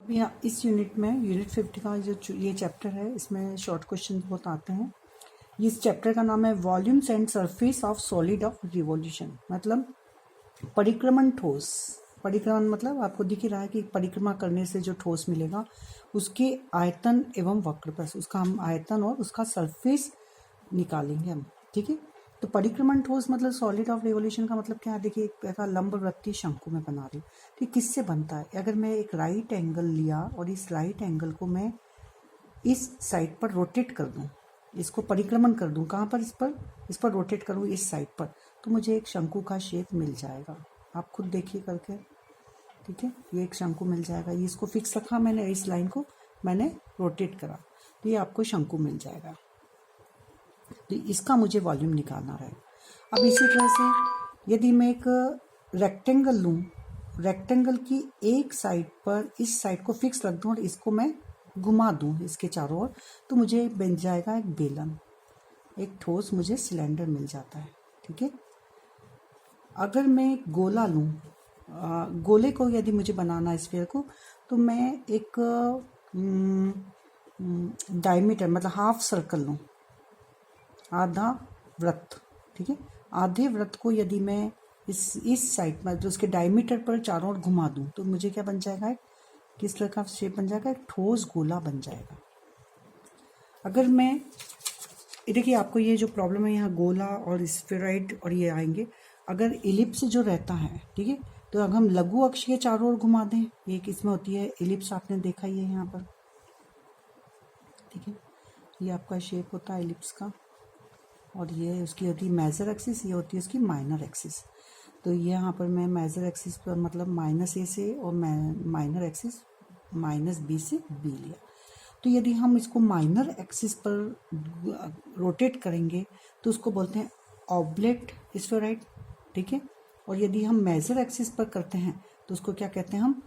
यहाँ इस यूनिट में यूनिट 50 का जो ये चैप्टर है, इसमें शॉर्ट क्वेश्चन बहुत आते हैं। इस चैप्टर का नाम है volumes and surface of solid of revolution, मतलब परिक्रमण ठोस। परिक्रमण मतलब आपको दिख ही रहा है कि परिक्रमा करने से जो ठोस मिलेगा उसके आयतन एवं वक्रपथ, उसका हम आयतन और उसका सरफेस निकालेंगे हम। ठीक है, तो परिक्रमण ठोस मतलब सॉलिड ऑफ रिवॉल्यूशन का मतलब क्या है? देखिए, एक ऐसा लंबवृत्तीय शंकु में बना रही हूँ। तो किससे बनता है? अगर मैं एक राइट एंगल लिया और इस राइट एंगल को मैं इस साइड पर रोटेट कर दूं, इसको परिक्रमण कर दूं, कहाँ पर? इस पर रोटेट करूं इस साइड पर, तो मुझे एक शंकु का शेप मिल जाएगा। आप खुद देखिए करके। ठीक है, ये एक शंकु मिल जाएगा। ये इसको फिक्स रखा मैंने, इस लाइन को मैंने रोटेट करा, तो ये आपको शंकु मिल जाएगा। तो इसका मुझे वॉल्यूम निकालना है। अब इसी तरह से यदि मैं एक रेक्टेंगल लूँ, रेक्टेंगल की एक साइड पर इस साइड को फिक्स रख दूँ और इसको मैं घुमा दूँ इसके चारों ओर, तो मुझे बन जाएगा एक बेलन, एक ठोस मुझे सिलेंडर मिल जाता है। ठीक है, अगर मैं गोला लूँ, गोले को यदि मुझे बनाना है स्फीयर को, तो मैं एक डायमीटर मतलब हाफ सर्कल लूँ, आधा वृत्त। ठीक है, आधे वृत्त को यदि मैं इस साइड पर जो उसके डायमीटर पर चारों ओर घुमा दूं, तो मुझे क्या बन जाएगा? किस तरह का शेप बन जाएगा? एक ठोस गोला बन जाएगा। अगर मैं देखिए, आपको ये जो प्रॉब्लम है, यहाँ गोला और स्फेरॉइड और ये आएंगे। अगर इलिप्स जो रहता है, ठीक है, तो अगर हम लघु अक्ष के चारों ओर घुमा दें, एक इसमें होती है इलिप्स, आपने देखा ही है यहाँ पर। ठीक है, ये आपका शेप होता है इलिप्स का, और ये उसकी होती है मेजर एक्सिस, ये होती है उसकी माइनर एक्सिस। तो ये यहाँ पर मैं मेजर एक्सिस पर मतलब -a से और माइनर एक्सिस -b से b लिया। तो यदि हम इसको माइनर एक्सिस पर रोटेट करेंगे तो उसको बोलते हैं ऑब्लेट स्फेरॉइड। ठीक है, और यदि हम मेजर एक्सिस पर करते हैं तो उसको क्या कहते हैं हम?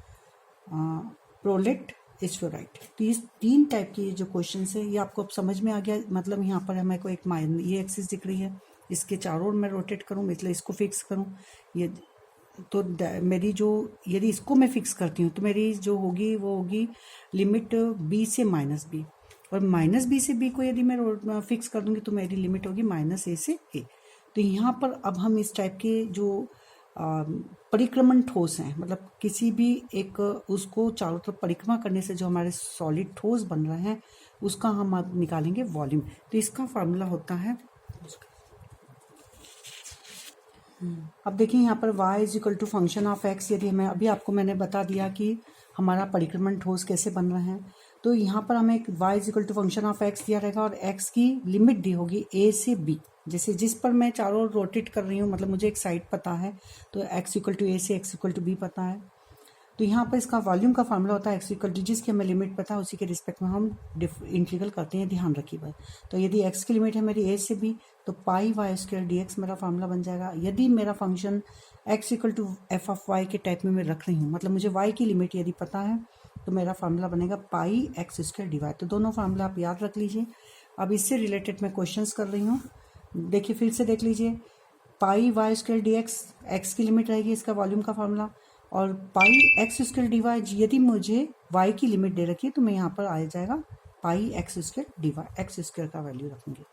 Prolate spheroid. तो ये तीन टाइप के जो क्वेश्चन है, ये आपको अब समझ में आ गया। मतलब यहाँ पर हमें को एक ये एक्सिस दिख रही है, इसके चारों ओर मैं रोटेट करूँ, मतलब इसको फिक्स करूँ, ये तो मेरी जो यदि इसको मैं फिक्स करती हूँ तो मेरी जो होगी वो होगी लिमिट b से -b, और -b से b को यदि मैं फिक्स कर दूंगी तो मेरी लिमिट होगी -a से a। तो यहाँ पर अब हम इस टाइप के जो परिक्रमण ठोस हैं, मतलब किसी भी एक उसको चारों तरफ परिक्रमा करने से जो हमारे सॉलिड ठोस बन रहे हैं, उसका हम अब निकालेंगे वॉल्यूम। तो इसका फार्मूला होता है, अब देखिए यहाँ पर y = फंक्शन ऑफ x। यदि हमें अभी आपको मैंने बता दिया कि हमारा परिक्रमण ठोस कैसे बन रहे हैं, तो यहाँ पर हमें y = फंक्शन ऑफ x दिया रहेगा और x की लिमिट दी होगी a से b। जैसे जिस पर मैं चारों ओर रोटेट कर रही हूँ, मतलब मुझे एक साइड पता है, तो x = a से x = b पता है। तो यहाँ पर इसका वॉल्यूम का फार्मूला होता है x = जिसकी हमें लिमिट पता है उसी के रिस्पेक्ट में हम इंटीग्रल करते हैं, ध्यान रखिए भाई। तो यदि x की लिमिट है मेरी a से b, तो πy² dx मेरा फार्मूला बन जाएगा। यदि मेरा फंक्शन x = f(y) के टाइप में मैं रख रही हूँ, मतलब मुझे y की लिमिट यदि पता है, तो मेरा फार्मूला बनेगा πx² dy। तो दोनों फार्मूला आप याद रख लीजिए। अब इससे रिलेटेड मैं क्वेश्चंस कर रही हूँ, देखिए फिर से देख लीजिए। πy² dx x की लिमिट रहेगी, इसका वॉल्यूम का फार्मूला, और πx² dy यदि मुझे y की लिमिट दे रखी है तो मैं यहाँ पर आ जाएगा πx² dy, x² का वैल्यू रखूंगी।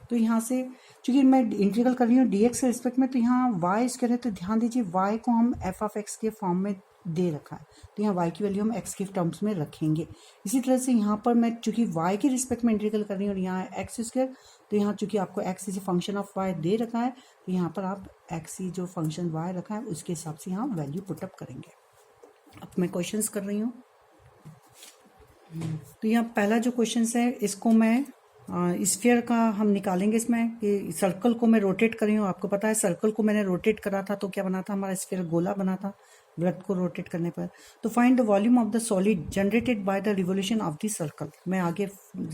तो यहाँ से चूंकि मैं इंटीग्रल कर रही हूँ dx के रिस्पेक्ट में, तो यहाँ y² है, तो ध्यान दीजिए y को हम f(x) के फॉर्म में दे रखा है, तो यहाँ y की वैल्यू हम x के टर्म्स में रखेंगे। इसी तरह से यहाँ पर मैं चूंकि y के रिस्पेक्ट में इंटीग्रल कर रही हूँ और यहाँ है x², तो यहाँ चूंकि आपको x is function of y दे रखा है, तो यहाँ पर आप x जो फंक्शन y रखा है उसके हिसाब से यहाँ वैल्यू पुटअप करेंगे। अब मैं क्वेश्चंस कर रही हूँ, तो यहाँ पहला जो क्वेश्चन है इसको मैं स्फीयर का हम निकालेंगे। इसमें कि सर्कल को मैं रोटेट कर रही हूँ, आपको पता है सर्कल को मैंने रोटेट करा था तो क्या बना था? हमारा स्फीयर गोला बना था वृत्त को रोटेट करने पर। तो find the volume of the solid generated by the revolution of the circle. मैं आगे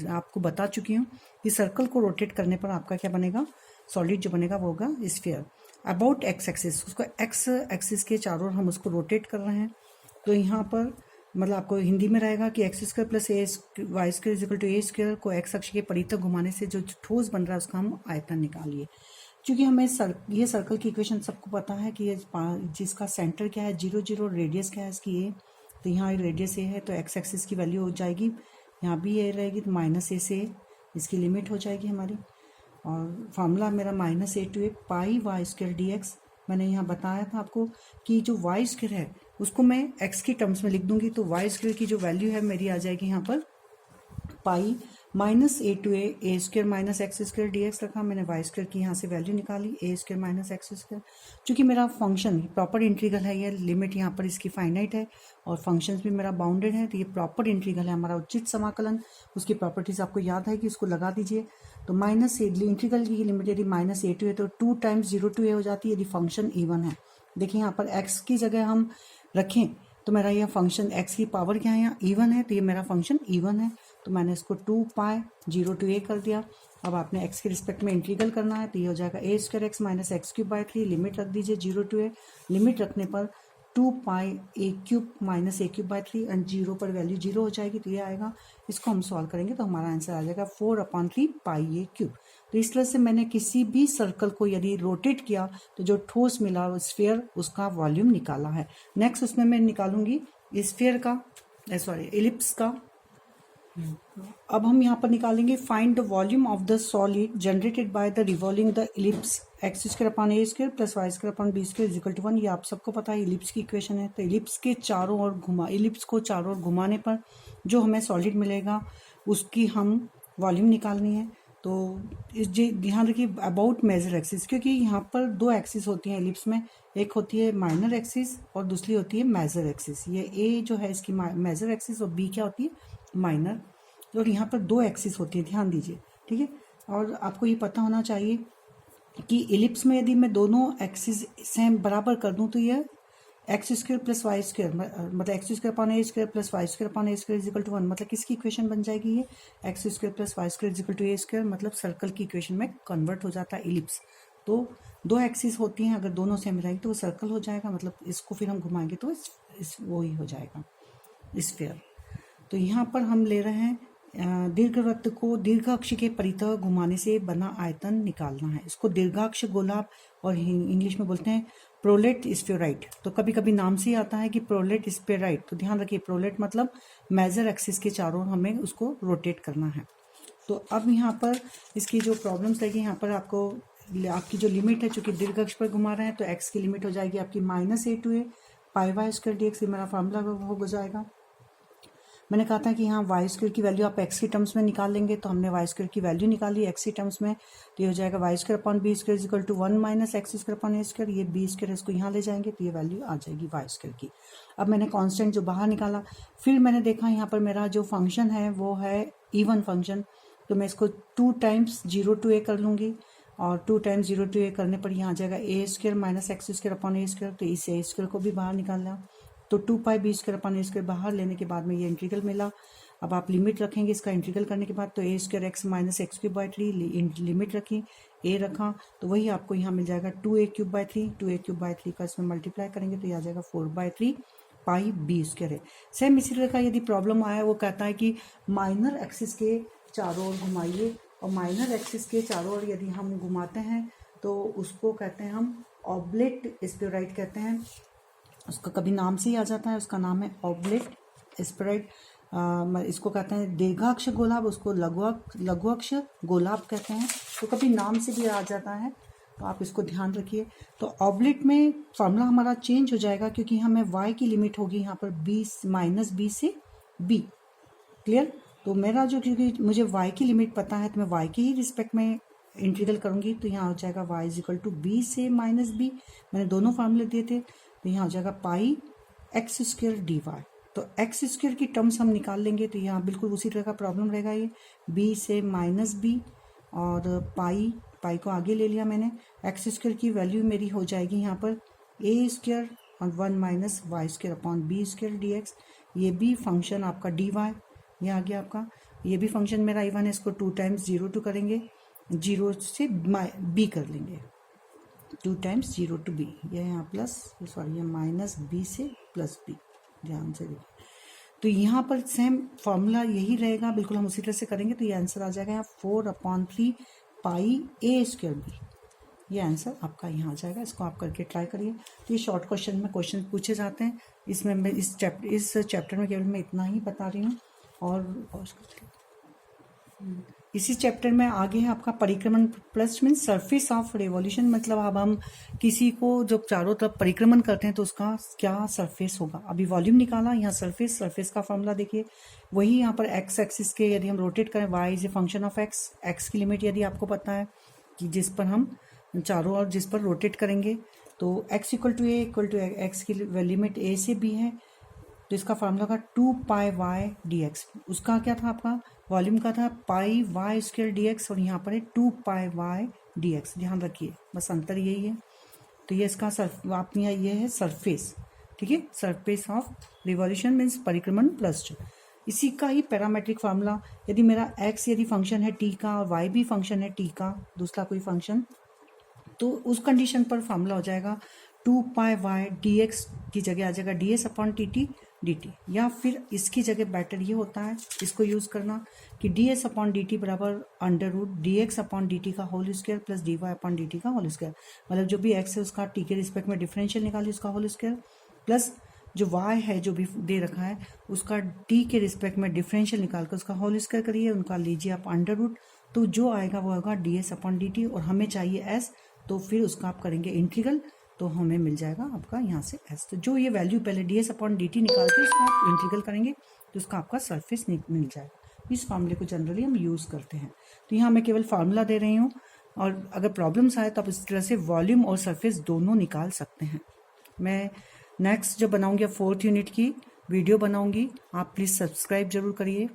आपको बता चुकी हूँ कि सर्कल को रोटेट करने पर आपका क्या बनेगा? सॉलिड जो बनेगा वो होगा स्फीयर। अबाउट x एक्सिस, उसको x एक्सिस के चारों ओर हम उसको रोटेट कर रहे हैं। तो यहाँ पर मतलब आपको हिंदी में रहेगा कि x² + y² = a² को x अक्ष के परितः घुमाने से जो ठोस बन रहा है उसका हम आयतन निकालिए। क्योंकि हमें ये सर्कल की इक्वेशन सबको पता है कि जिसका सेंटर क्या है 0, 0, रेडियस क्या है इसकी a, तो यहाँ रेडियस ए है तो एक्स एक्सिस की वैल्यू हो जाएगी, यहाँ भी ए रहेगी तो माइनस ए से इसकी लिमिट हो जाएगी हमारी। और फार्मूला मेरा minus a to a pi y square d x. मैंने यहाँ बताया था आपको कि जो वाई स्क्वायर है उसको मैं एक्स की टर्म्स में लिख दूंगी, तो वाई स्क्वायर की जो वैल्यू है मेरी आ जाएगी यहाँ पर pi minus a to a square minus x square d x रखा। मैंने वाई स्क्वायर की यहाँ से वैल्यू निकाली a square minus x square. चूंकि मेरा फंक्शन प्रॉपर इंटीग्रल है, ये लिमिट यहाँ पर इसकी फाइनाइट है और फंक्शंस भी मेरा बाउंडेड है, तो ये प्रॉपर इंटीग्रल है हमारा उचित समाकलन। उसकी प्रॉपर्टीज आपको याद है कि इसको लगा दीजिए। तो माइनस ए इंटीग्रल की लिमिट यदि माइनस ए टू ए तो 2 टाइम्स 0 to a हो जाती है यदि फंक्शन इवन है। देखिए यहाँ पर एक्स की जगह हम रखें तो मेरा यह फंक्शन एक्स की पावर क्या है, यहाँ इवन है, तो ये मेरा फंक्शन इवन है। तो मैंने इसको 2 पाई 0 to a कर दिया। अब आपने एक्स के रिस्पेक्ट में इंटीग्रल करना है तो ये हो जाएगा a square x minus x cube by 3। Limit रख दीजिए 0 to a। लिमिट रखने पर 2 pi a cube minus a cube by 3 and 0 पर वैल्यू 0 हो जाएगी, तो ये आएगा। इसको हम सॉल्व करेंगे तो हमारा आंसर आ जाएगा 4/3 पाई ए क्यूब। तो इस तरह से मैंने किसी भी सर्कल को यदि रोटेट किया तो जो ठोस मिला स्फीयर उसका वॉल्यूम निकाला है। नेक्स्ट उसमें मैं निकालूंगी स्फीयर का एलिप्स का। अब हम यहाँ पर निकालेंगे find the volume of the solid generated by the revolving the ellipse x square upon a square plus y square upon b square is equal to 1। ये आप सबको पता है इलिप्स की इक्वेशन है। तो इलिप्स को चारों ओर घुमाने पर जो हमें सॉलिड मिलेगा उसकी हम वॉल्यूम निकालनी है। तो ध्यान रखिए अबाउट मेजर एक्सिस, क्योंकि यहाँ पर 2 एक्सिस होती हैं इलिप्स में, एक होती है माइनर एक्सिस और दूसरी होती है मेजर एक्सिस। ये ए जो है इसकी मेजर एक्सिस और बी क्या होती है माइनर। और यहाँ पर 2 एक्सिस होती है, ध्यान दीजिए, ठीक है। और आपको ये पता होना चाहिए कि इलिप्स में यदि मैं दोनों एक्सिस सेम बराबर कर दूं तो ये x square plus y square मतलब x square upon a square plus y square upon a square is equal to 1। मतलब किसकी इक्वेशन बन जाएगी ये x square plus y square is equal to a square, मतलब सर्कल की equation में convert हो जाता है इलिप्स। तो 2 एक्सिस होती हैं, अगर दोनों सेम रहेगी तो वो सर्कल हो जाएगा, मतलब इसको फिर हम घुमाएंगे तो वो ही हो जाएगा स्फीयर। तो यहाँ पर हम ले रहे हैं दीर्घवृत्त को दीर्घाक्ष के परितः घुमाने से बना आयतन निकालना है। इसको दीर्घाक्ष गोलाप और इंग्लिश में बोलते हैं प्रोलेट स्फीयराइड। तो कभी कभी नाम से ही आता है कि प्रोलेट स्फीयराइड। तो ध्यान रखिए प्रोलेट मतलब मेजर एक्सिस के चारों ओर हमें उसको रोटेट करना है। तो अब यहाँ पर इसकी जो प्रॉब्लम्स रहेगी, यहाँ पर आपकी जो लिमिट है, चूंकि दीर्घाक्ष पर घुमा रहे हैं तो एक्स की लिमिट हो जाएगी आपकी minus a to a pi y square d x. ये मेरा फार्मूला हो जाएगा। मैंने कहा था कि यहाँ वाई स्क्वायर की वैल्यू आप एक्स की टर्म्स में निकाल लेंगे, तो हमने वाई स्क्वायर की वैल्यू निकाली एक्स की टर्म्स में। तो ये हो जाएगा y square upon b square is equal to 1 minus x square upon a square. ये बी स्क्वायर इसको यहाँ ले जाएंगे तो ये वैल्यू आ जाएगी वाई स्क्वायर की। अब मैंने कांस्टेंट जो बाहर निकाला, फिर मैंने देखा यहाँ पर मेरा जो फंक्शन है वो है इवन फंक्शन। तो मैं इसको 2 टाइम्स 0 to a कर लूँगी और 2 टाइम्स 0 to a करने पर यहाँ आ जाएगा a square minus x square upon a square. तो इस ए स्क्वायर को भी बाहर निकालना, तो 2 पाई B square upon a square बाहर लेने के बाद में ये इंटीग्रल मिला। अब आप लिमिट रखेंगे इसका इंटीग्रल करने के बाद, तो a square x minus x cube by 3 limit रखी, ए रखा, तो वही आपको यहाँ मिल जाएगा 2a cube by 3। 2a cube by 3 का इसमें मल्टीप्लाई करेंगे तो ये आ जाएगा 4/3 पाई बी स्क्वायर है। सेम इसी तरह का यदि प्रॉब्लम आया, वो कहता है कि माइनर एक्सिस के चारों ओर घुमाइए, और माइनर एक्सिस के चारों ओर यदि हम घुमाते हैं तो उसको कहते हैं हम ऑब्लेट स्फीयराइड कहते हैं। उसका कभी नाम से ही आ जाता है, उसका नाम है ऑब्लेट स्फीयराइड। इसको कहते हैं दीर्घाक्ष गोलाब, उसको लघुअक्ष गोलाब कहते हैं। तो कभी नाम से भी आ जाता है, तो आप इसको ध्यान रखिए। तो ऑब्लेट में फॉर्मूला हमारा चेंज हो जाएगा, क्योंकि हमें y की लिमिट होगी यहाँ पर माइनस बी से b। क्लियर। तो मेरा जो, क्योंकि मुझे y की लिमिट पता है तो मैं y के ही रिस्पेक्ट में इंटीग्रल करूंगी। तो यहाँ हो जाएगा y is equal to b से माइनस बी। मैंने दोनों फार्मूले दिए थे, तो यहाँ हो जाएगा pi x square d y. तो एक्स स्क्वायर की टर्म्स हम निकाल लेंगे, तो यहाँ बिल्कुल उसी तरह का प्रॉब्लम रहेगा। ये बी से माइनस बी और पाई को आगे ले लिया मैंने। एक्स स्क्वायर की वैल्यू मेरी हो जाएगी यहाँ पर ए स्क्वायर और 1 minus y square upon b square d x. ये भी फंक्शन आपका डी वाई, ये आ गया आपका। ये भी फंक्शन मेरा इवन है, इसको 2 टाइम्स 0 to करेंगे, 0 से बी कर लेंगे, 2 टाइम्स 0 to b। ये यहाँ प्लस ये माइनस बी से प्लस बी, ध्यान से देखिए। तो यहाँ पर सेम फॉर्मूला यही रहेगा, बिल्कुल हम उसी तरह से करेंगे। तो ये आंसर आ जाएगा यहाँ 4/3 पाई ए स्क्वायर बी। ये आंसर आपका यहाँ आ जाएगा। इसको आप करके ट्राई करिए। तो ये शॉर्ट क्वेश्चन में क्वेश्चन पूछे जाते हैं। इसमें मैं इस चैप्टर में केवल मैं इतना ही बता रही हूँ। और इसी चैप्टर में आगे है आपका परिक्रमण plus means surface of revolution, मतलब अब हम किसी को जब चारों तरफ परिक्रमण करते हैं तो उसका क्या सरफेस होगा। अभी वॉल्यूम निकाला, यहाँ सरफेस का फॉर्मूला देखिए। वही यहाँ पर एक्स एक्सिस के यदि हम रोटेट करें, y is a function of x, x की लिमिट यदि आपको पता है कि जिस पर हम चारों ओर जिस पर रोटेट करेंगे तो x equal to a equal to x की लिमिट a से b है। तो इसका फार्मूला था 2 पाई वाई डी एक्स। उसका क्या था आपका वॉल्यूम का था पाई वाई स्क्वायर डी एक्स, और यहाँ पर है 2 पाई वाई डी एक्स। ध्यान रखिए बस अंतर यही है। तो ये इसका आप यहाँ ये है सरफेस, ठीक है, सरफेस ऑफ रिवॉल्यूशन मीन्स परिक्रमण प्लस। इसी का ही पैरामेट्रिक फार्मूला, यदि मेरा x यदि फंक्शन है t का और y भी फंक्शन है t का, दूसरा कोई फंक्शन, तो उस कंडीशन पर फार्मूला हो जाएगा 2 पाई वाई डी एक्स की जगह आ जाएगा D s upon T T D T, या फिर इसकी जगह बेटर ये होता है इसको यूज़ करना कि d s upon d t बराबर under root d x upon d t का whole square plus d y upon d t का होल स्क्वायर। मतलब जो भी एक्स है उसका टी के रिस्पेक्ट में डिफरेंशियल निकालिए उसका होल स्क्वायर, प्लस जो y है जो भी दे रखा है उसका t के रिस्पेक्ट में डिफरेंशियल निकाल कर उसका होल स्क्वायर करिए, उनका लीजिए आप अंडर रूट, तो जो आएगा वो होगा D s upon d T, और हमें चाहिए s, तो फिर उसका आप करेंगे इंटीग्रल, तो हमें मिल जाएगा आपका यहाँ से s। तो जो ये वैल्यू पहले D s upon d T निकाल के उसका आप इंटीग्रल करेंगे तो उसका आपका सरफेस मिल जाएगा। इस फार्मूले को जनरली हम यूज़ करते हैं। तो यहाँ मैं केवल फार्मूला दे रही हूँ, और अगर प्रॉब्लम्स आए तो आप इस तरह से वॉल्यूम और सरफेस दोनों निकाल सकते हैं। मैं नेक्स्ट जो बनाऊंगी 4th यूनिट की वीडियो बनाऊंगी, आप प्लीज़ सब्सक्राइब जरूर करिए।